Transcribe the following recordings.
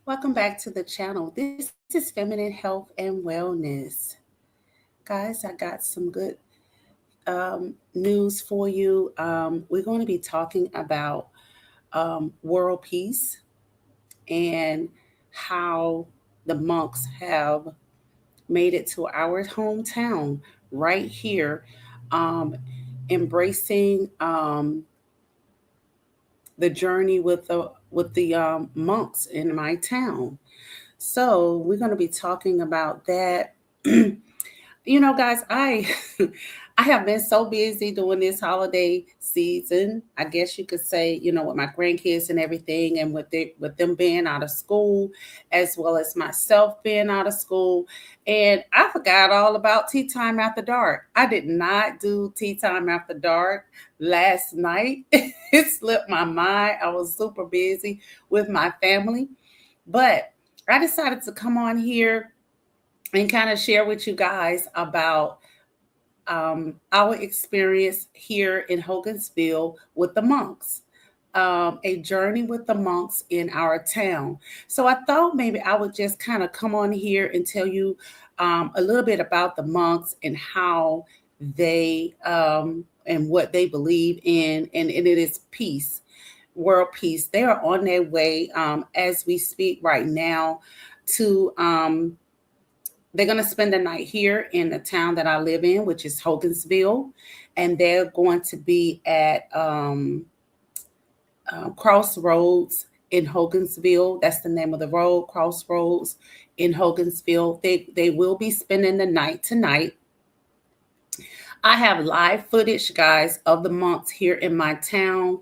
Welcome back to the channel. This is Feminine Health and Wellness. Guys, I got some good news for you. We're going to be talking about world peace and how the monks have made it to our hometown right here, um, embracing the journey with the monks in my town. So we're going to be talking about that. Guys, I I have been so busy during this holiday season. I guess you could say, with my grandkids and everything, and with them being out of school, as well as myself being out of school, and I forgot all about tea time after dark. I did not do tea time after dark last night. It slipped my mind. I was super busy with my family, but I decided to come on here and kind of share with you guys about our experience here in Hogansville with the monks, a journey with the monks in our town. So I thought maybe I would just kind of come on here and tell you a little bit about the monks and how they and what they believe in, and it is peace, world peace. They are on their way as we speak right now to they're going to spend the night here in the town that I live in, which is Hogansville, and they're going to be at Crossroads in Hogansville. That's the name of the road, Crossroads in Hogansville. They will be spending the night tonight. I have live footage, guys, of the monks here in my town.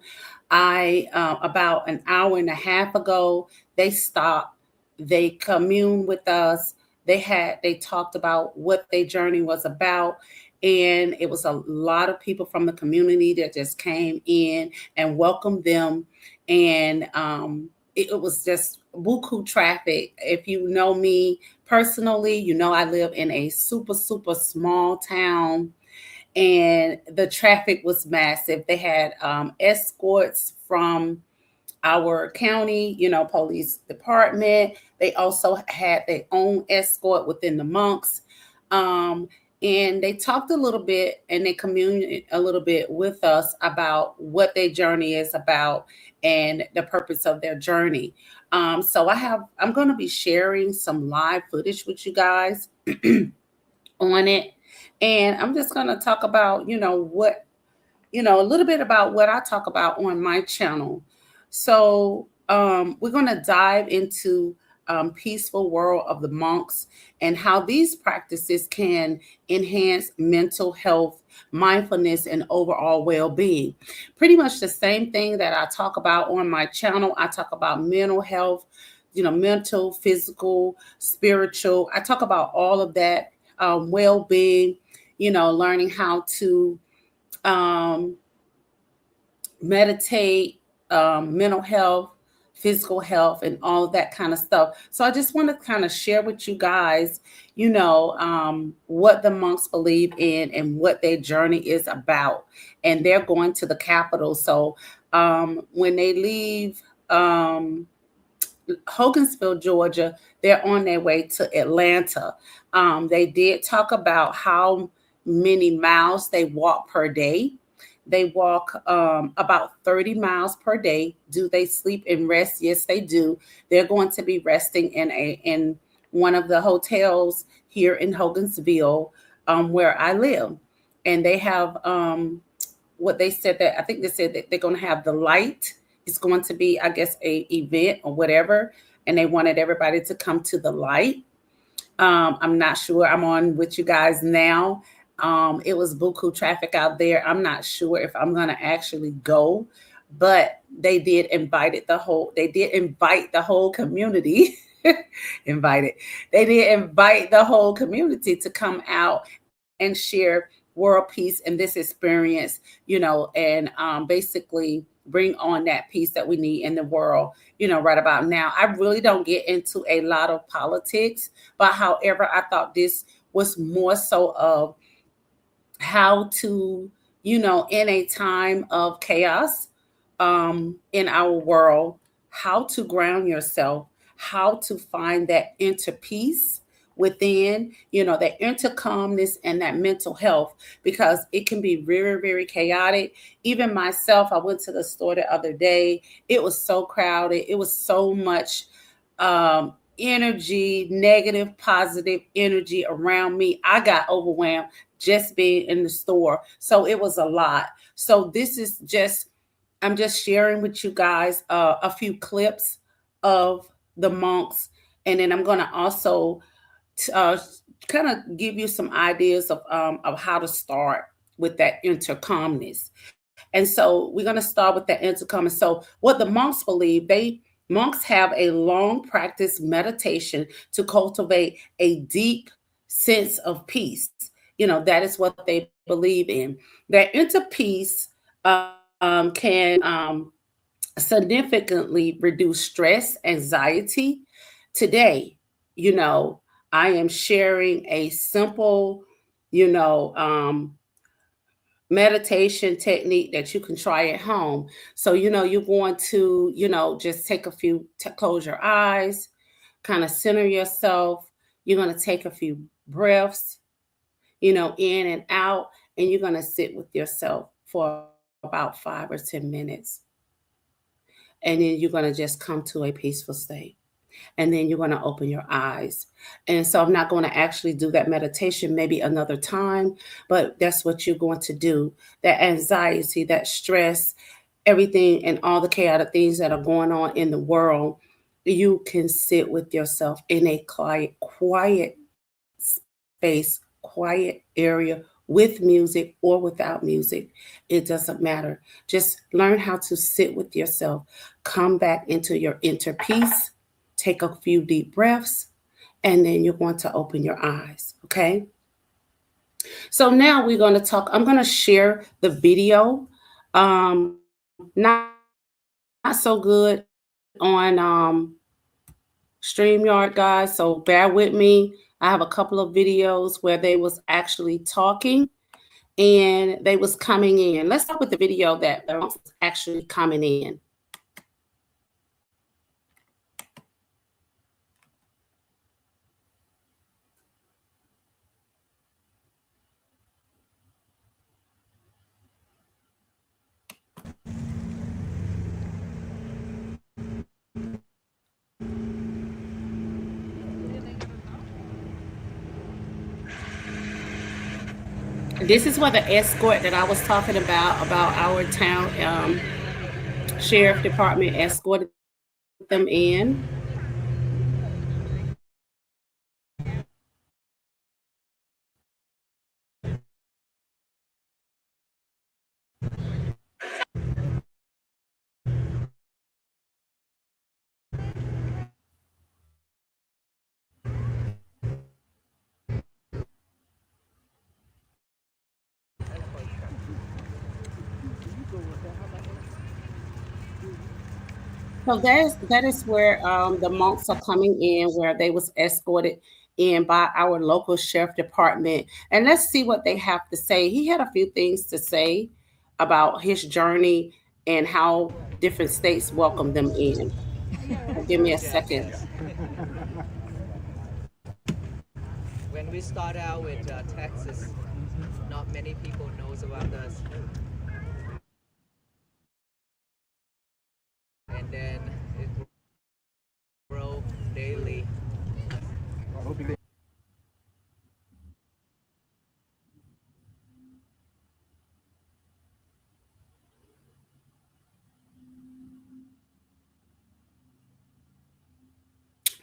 I about an hour and a half ago, they stopped. They communed with us. They talked about what their journey was about, and it was a lot of people from the community that just came in and welcomed them, and it was just buku traffic. If you know me personally, you know I live in a super small town, and the traffic was massive. They had escorts from our county, police department. They also had their own escort within the monks. Um, and they talked a little bit and they communed a little bit with us about what their journey is about and the purpose of their journey. So I'm going to be sharing some live footage with you guys on it. And I'm just going to talk about, a little bit about what I talk about on my channel. So we're going to dive into peaceful world of the monks and how these practices can enhance mental health, mindfulness, and overall well-being. Pretty much the same thing that I talk about on my channel. I talk about mental health, mental, physical, spiritual. I talk about all of that, well-being, learning how to um, meditate, mental health, physical health, and all of that kind of stuff. So I just want to kind of share with you guys, what the monks believe in and what their journey is about. And they're going to the capital. So when they leave Hogansville, Georgia, they're on their way to Atlanta. They did talk about how many miles they walk per day. They walk about 30 miles per day. Do they sleep and rest? Yes, they do. They're going to be resting in one of the hotels here in Hogansville, where I live. And they have what they said that I think they said that they're going to have the light. It's going to be, I guess, a event or whatever, and they wanted everybody to come to the light. I'm not sure. I'm on with you guys now. It was buku traffic out there. I'm not sure if I'm gonna actually go, but they did invite the whole community. Invited. They did invite the whole community to come out and share world peace and this experience, and basically bring on that peace that we need in the world, right about now. I really don't get into a lot of politics, but however, I thought this was more so of how to, in a time of chaos in our world, how to ground yourself, how to find that inner peace within, that inner calmness and that mental health, because it can be very, very chaotic. Even myself, I went to the store the other day. It was so crowded. It was so much energy, negative, positive energy around me. I got overwhelmed just being in the store. So it was a lot. So this is just, I'm just sharing with you guys a few clips of the monks. And then I'm going to also uh, kind of give you some ideas of how to start with that inner calmness. And so we're going to start with that inner calmness. So what the monks believe, monks have a long practice meditation to cultivate a deep sense of peace. That is what they believe in. That inner peace can significantly reduce stress, anxiety. Today, you know, I am sharing a simple, you know, meditation technique that you can try at home. So, you're going to, just take a few, close your eyes, kind of center yourself. You're going to take a few breaths, in and out, and you're going to sit with yourself for about 5 or 10 minutes. And then you're going to just come to a peaceful state. And then you're going to open your eyes. And so I'm not going to actually do that meditation maybe another time, but that's what you're going to do. That anxiety, that stress, everything, and all the chaotic things that are going on in the world, you can sit with yourself in a quiet space, quiet area, with music or without music. It doesn't matter. Just learn how to sit with yourself. Come back into your inner peace. Take a few deep breaths, and then you're going to open your eyes. Okay. So now we're going to talk. I'm going to share the video. Not so good on StreamYard, guys. So bear with me. I have a couple of videos where they was actually talking and they was coming in. Let's start with the video that the monks was actually coming in. This is where the escort that I was talking about our town sheriff department escorted them in. So that is where the monks are coming in, where they was escorted in by our local sheriff department. And let's see what they have to say. He had a few things to say about his journey and how different states welcome them in. So give me a second. Yes. When we start out with Texas, not many people knows about us, and then it grow daily.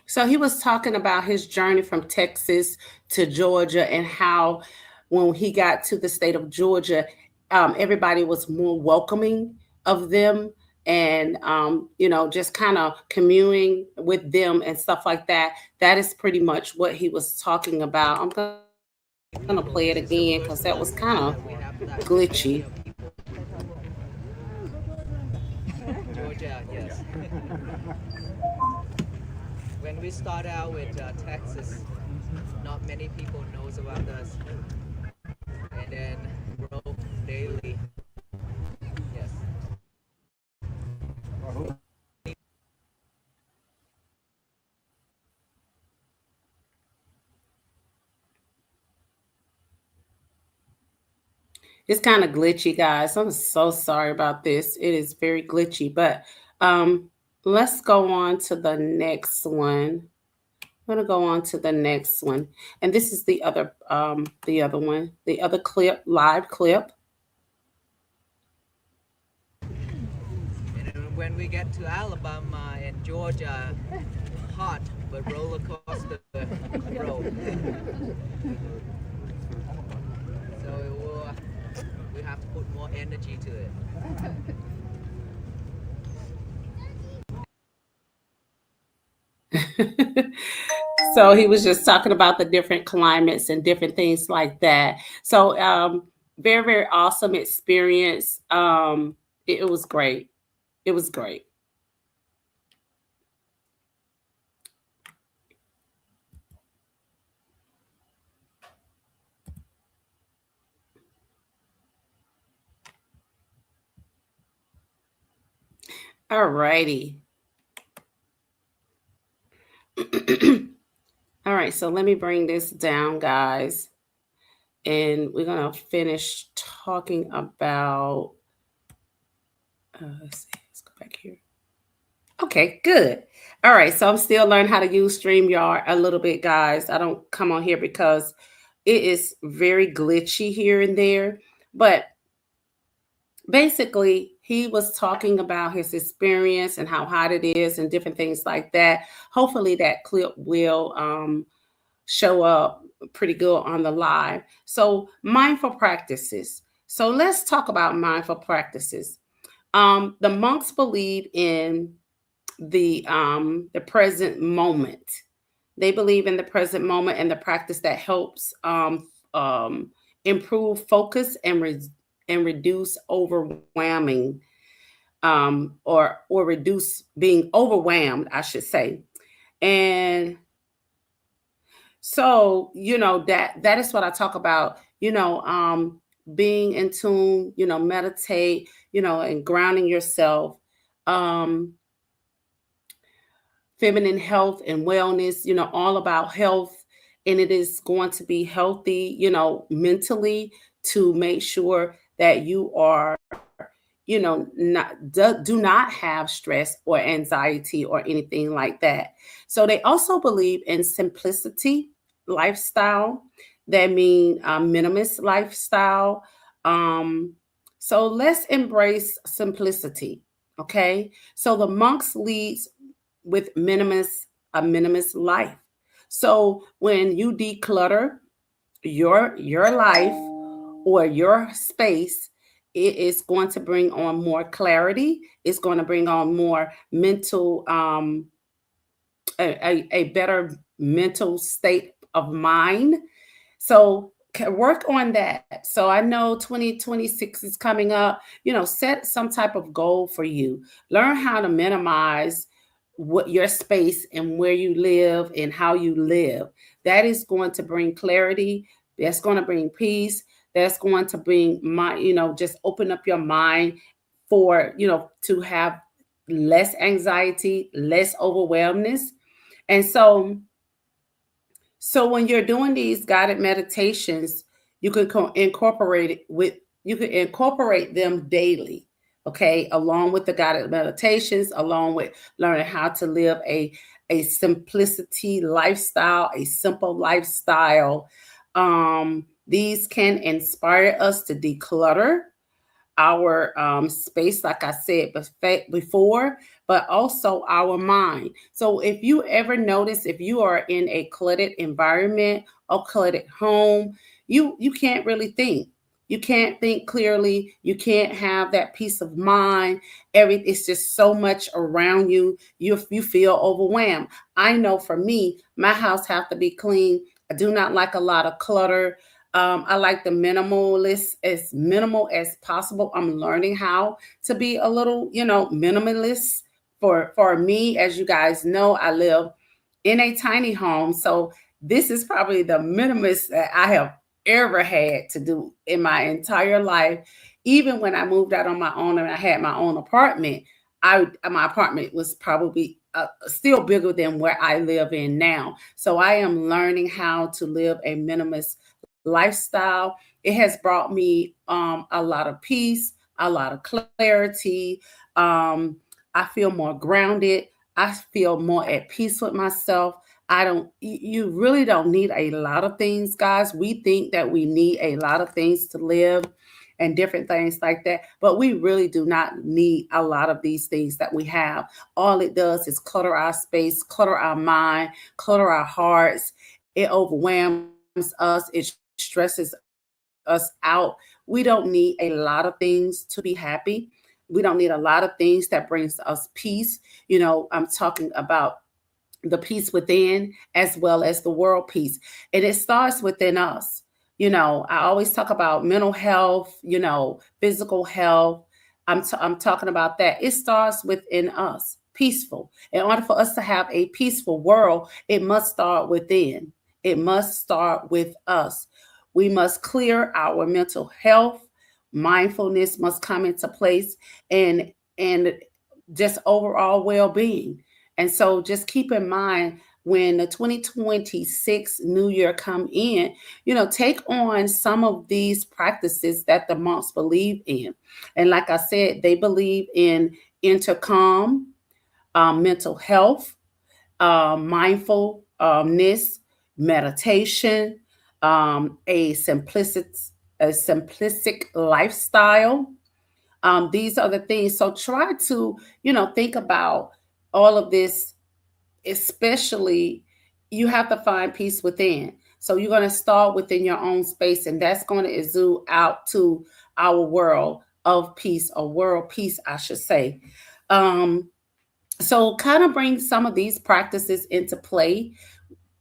So he was talking about his journey from Texas to Georgia and how when he got to the state of Georgia, everybody was more welcoming of them and, just kind of communing with them and stuff like that. That is pretty much what he was talking about. I'm going to play it again because that was This is kind the of first time that we glitchy. have that many of people. Georgia, yes. When we start out with Texas, not many people knows about us, and then grow daily. Yes. It's kind of glitchy, guys. I'm so sorry about this. It is very glitchy, but um, let's go on to the next one. I'm gonna go on to the next one, and this is the other one, the other clip, live clip. And then when we get to Alabama and Georgia, hot but roller coaster road. So we have to put more energy to it. So he was just talking about the different climates and different things like that. So very, very awesome experience. It was great. It was great. All righty. All right, so let me bring this down, guys, and we're gonna finish talking about. Let's see. Let's go back here. Okay, good. All right, so I'm still learning how to use StreamYard a little bit, guys. I don't come on here because it is very glitchy here and there. But basically, he was talking about his experience and how hot it is and different things like that. Hopefully, that clip will show up pretty good on the live. So, mindful practices. So, let's talk about mindful practices. The monks believe in the present moment. They believe in the present moment and the practice that helps improve focus and reduce overwhelming or reduce being overwhelmed, I should say. And so that is what I talk about. Being in tune. Meditate. And grounding yourself. Um, Feminine health and wellness, all about health. And it is going to be healthy, mentally, to make sure that you are, do not have stress or anxiety or anything like that. So they also believe in simplicity lifestyle. That mean minimalist lifestyle. Um, so let's embrace simplicity. Okay. So the monks leads with minimalist life. So when you declutter your life or your space, it is going to bring on more clarity. It's going to bring on more mental a better mental state of mind. So work on that. So I know 2026 is coming up. Set some type of goal for you. Learn how to minimize what your space and where you live and how you live. That is going to bring clarity. That's going to bring peace. That's going to bring just open up your mind for, to have less anxiety, less overwhelmness. And so when you're doing these guided meditations, you can incorporate it with you can incorporate them daily, okay, along with the guided meditations, along with learning how to live a simplicity lifestyle, a simple lifestyle. These can inspire us to declutter our space, like I said before, but also our mind. So if you ever notice, if you are in a cluttered environment or cluttered home, you can't really think. You can't think clearly. You can't have that peace of mind. It's just so much around you. You feel overwhelmed. I know for me, my house have to be clean. I do not like a lot of clutter. I like the minimalist, as minimal as possible. I'm learning how to be a little, minimalist. For me, as you guys know, I live in a tiny home, so this is probably the minimalist that I have ever had to do in my entire life. Even when I moved out on my own and I had my own apartment, my apartment was probably still bigger than where I live in now. So I am learning how to live a minimalist lifestyle. It has brought me a lot of peace, a lot of clarity. Um, I feel more grounded. I feel more at peace with myself. I don't, you really don't need a lot of things, guys. We think that we need a lot of things to live and different things like that, but we really do not need a lot of these things that we have. All it does is clutter our space, clutter our mind, clutter our hearts. It overwhelms us, it stresses us out. We don't need a lot of things to be happy. We don't need a lot of things that brings us peace. I'm talking about the peace within as well as the world peace. And it starts within us. I always talk about mental health, physical health. I'm talking about that. It starts within us, peaceful. In order for us to have a peaceful world, it must start within. It must start with us. We must clear our mental health. Mindfulness must come into place, and and just overall well-being. And so just keep in mind, when the 2026 new year come in, take on some of these practices that the monks believe in. And like I said, they believe in intercom, mental health, mindfulness, meditation, a simplistic lifestyle. These are the things. So try to, think about all of this, especially you have to find peace within. So you're going to start within your own space, and that's going to exude out to our world of peace, or world peace, I should say. Um, so kind of bring some of these practices into play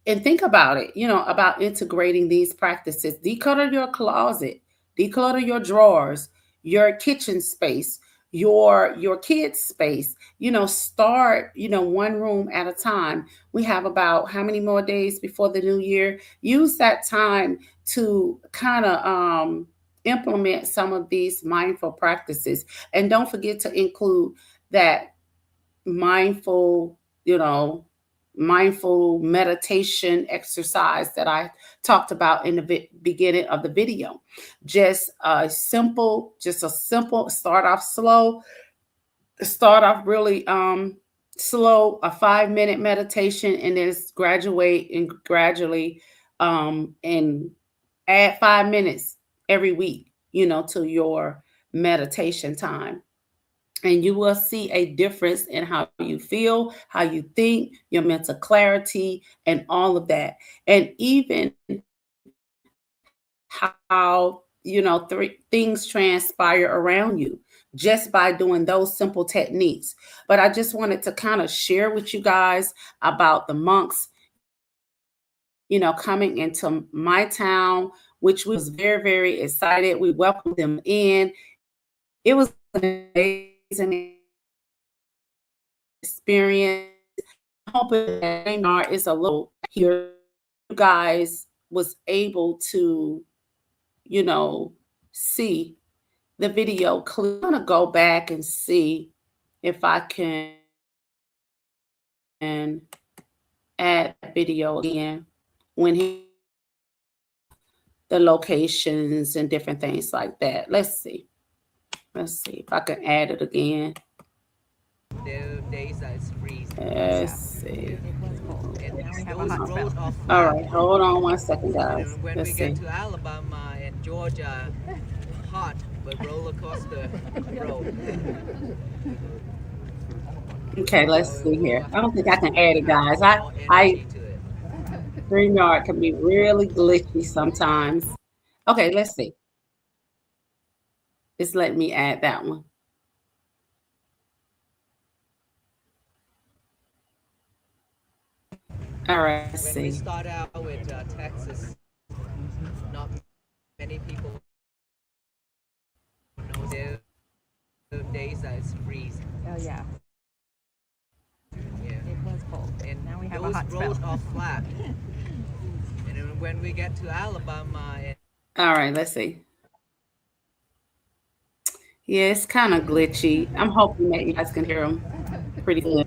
and think about it, about integrating these practices. Declutter your closet, declutter your drawers, your kitchen space, your kids space. Start, one room at a time. We have about how many more days before the new year? Use that time to kind of implement some of these mindful practices. And don't forget to include that mindful, you know, mindful meditation exercise that I talked about in the beginning of the video. Just a simple, start off slow, start off really slow, a 5-minute meditation, and then graduate and gradually and add 5 minutes every week, to your meditation time, and you will see a difference in how you feel, how you think, your mental clarity, and all of that. And even how, things transpire around you just by doing those simple techniques. But I just wanted to kind of share with you guys about the monks, coming into my town, which we was very, very excited. We welcomed them in. It was an amazing experience. I hope that StreamYard is a little here so that you guys was able to, see the video clear. I'm gonna go back and see if I can add that video again when he talked about the locations and different things like that. Let's see. Let's see if I can add it again. There are days that it's freezing. Let's see. And those roads are All flat. right, hold on one second, And guys. then when we Let's get see. to Alabama and Georgia, hot but roller coaster road. Okay, let's So see we'll here. I don't think I can have add to it, have guys. I more I energy to it. StreamYard can be really glitchy sometimes. Okay, let's see. It's letting me add that one. All right, let's When we see. start out with Texas, not many people know there are days that it's freezing. Oh yeah, Yeah. it was cold. And Now we have a those hot spell. roads are flat. And then when we get to Alabama and All right, let's see. Yeah, it's kind of glitchy. I'm hoping that you guys can hear them pretty good.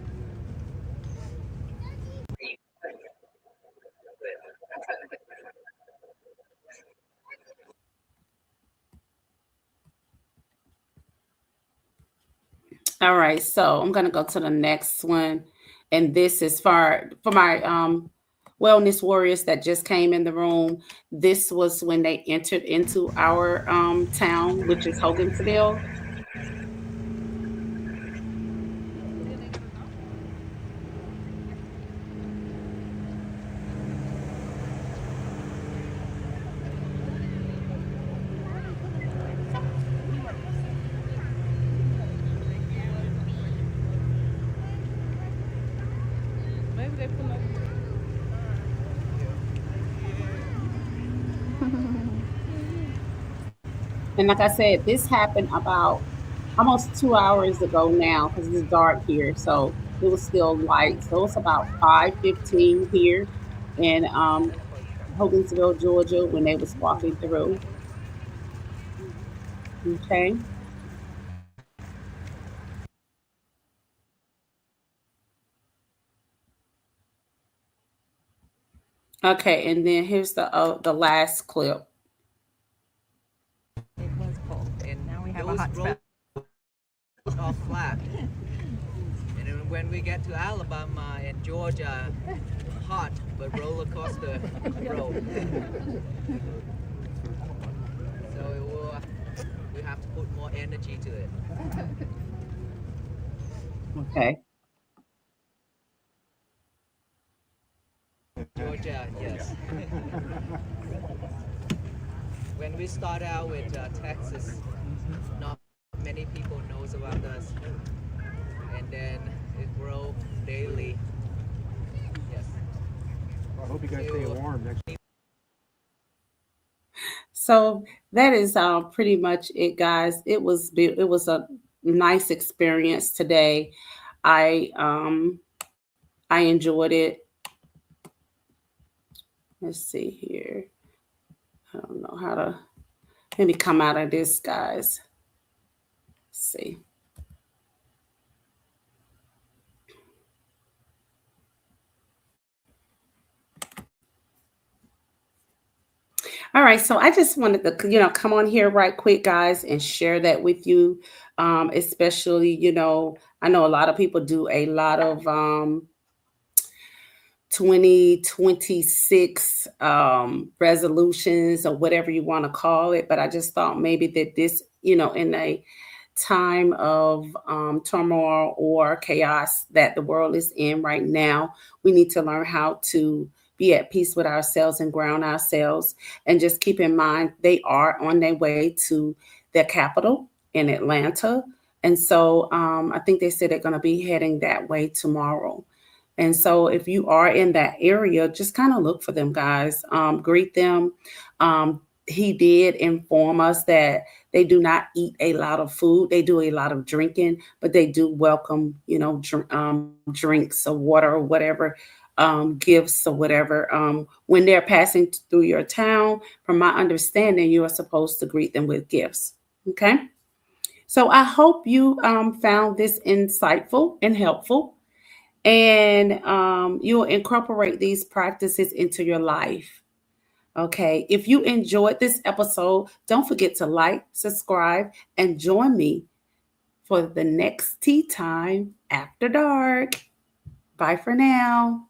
All right, so I'm gonna go to the next one, and this is for my wellness warriors that just came in the room. This was when they entered into our town, which is Hogansville. And like I said, this happened about almost 2 hours ago now because it's dark here, so it was still light. So it's about 5:15 here in Hogansville, Georgia, when they was walking through. Okay. Okay, and then here's the last clip. It was cold, and now we have a hot spell. Are flat. And then when we get to Alabama and Georgia, hot but roller coaster road. So we have to put more energy to it. Okay. Georgia, yes. When we start out with Texas, not many people knows about us, and then it grow daily. Yes. I hope you guys stay warm next. So that is pretty much it, guys. It was a nice experience today. I enjoyed it. Let's see here. I don't know how to maybe come out of this, guys. Let's see. All right, so I just wanted to, come on here right quick, guys, and share that with you. Especially, I know a lot of people do a lot of 2026 resolutions or whatever you want to call it, but I just thought maybe that this, in a time of turmoil or chaos that the world is in right now, we need to learn how to be at peace with ourselves and ground ourselves. And just keep in mind, they are on their way to their capital in Atlanta. And so I think they said they're going to be heading that way tomorrow. And so if you are in that area, just kind of look for them, guys. Greet them. He did inform us that they do not eat a lot of food. They do a lot of drinking, but they do welcome, drinks or water or whatever, gifts or whatever. When they're passing through your town, from my understanding, you are supposed to greet them with gifts. Okay. So I hope you found this insightful and helpful, and you'll incorporate these practices into your life. Okay. If you enjoyed this episode, don't forget to like, subscribe, and join me for the next tea time after dark. Bye for now.